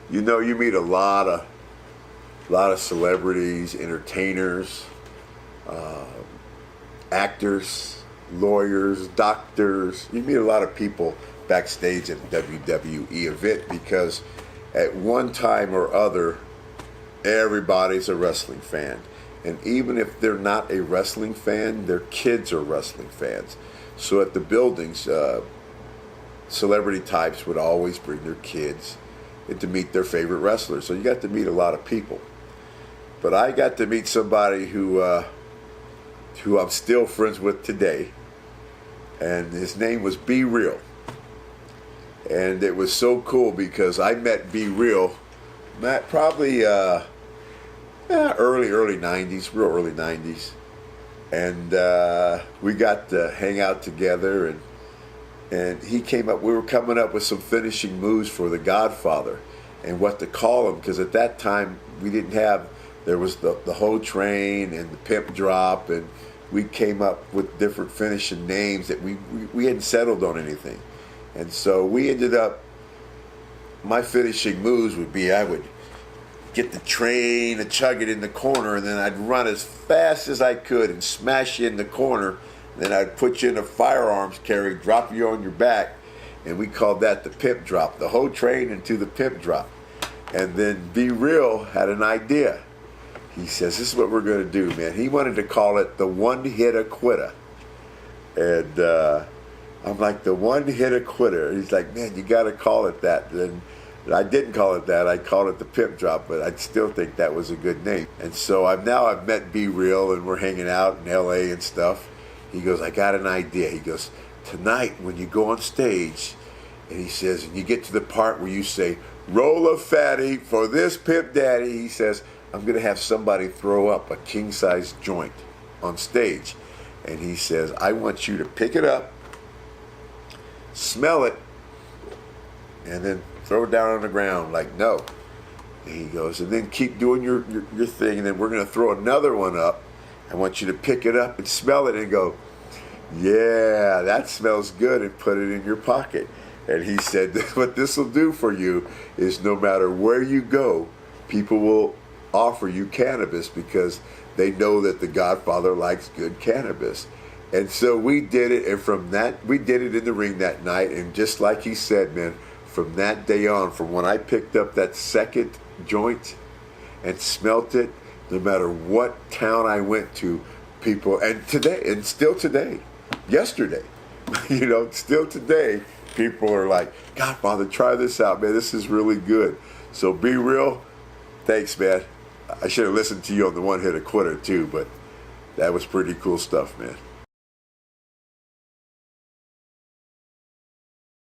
You know, you meet a lot of celebrities, entertainers, actors, lawyers, doctors. You meet a lot of people backstage at a WWE event because at one time or other, everybody's a wrestling fan. And even if they're not a wrestling fan, their kids are wrestling fans. So at the buildings, celebrity types would always bring their kids in to meet their favorite wrestlers. So you got to meet a lot of people. But I got to meet somebody who I'm still friends with today. And his name was B-Real. And it was so cool because I met B-Real, probably early 90s, real early 90s. And we got to hang out together, and he came up, we were coming up with some finishing moves for the Godfather and what to call him, because at that time we didn't have, there was the Hoe Train and the Pimp Drop, and we came up with different finishing names that we hadn't settled on anything. And so we ended up, my finishing moves would be, I would get the train and chug it in the corner, and then I'd run as fast as I could and smash you in the corner. Then I'd put you in a firearms carry, drop you on your back, and we called that the Pimp Drop, the Hoe Train into the Pimp Drop. And then B-Real had an idea. He says, this is what we're going to do, man. He wanted to call it the One Hitta Quitta. And I'm like, the One Hitta Quitta. He's like, man, you got to call it that. And I didn't call it that. I called it the Pimp Drop, but I still think that was a good name. And so I've met B-Real, and we're hanging out in L.A. and stuff. He goes, I got an idea. He goes, tonight when you go on stage, and he says, and you get to the part where you say, roll a fatty for this Pimp Daddy, he says, I'm going to have somebody throw up a king-size joint on stage. And he says, I want you to pick it up, smell it, and then throw it down on the ground. Like, no. And he goes, and then keep doing your thing, and then we're going to throw another one up. I want you to pick it up and smell it and go, yeah, that smells good, and put it in your pocket. And he said, what this will do for you is no matter where you go, people will offer you cannabis because they know that the Godfather likes good cannabis. And so we did it, and from that, we did it in the ring that night, and just like he said, man, from that day on, from when I picked up that second joint and smelt it, no matter what town I went to, people, and today, and still today, yesterday, still today, people are like, Godfather, try this out, man, this is really good. So B-Real, thanks, man. I should have listened to you on the One Hitta Quitta too, but that was pretty cool stuff, man.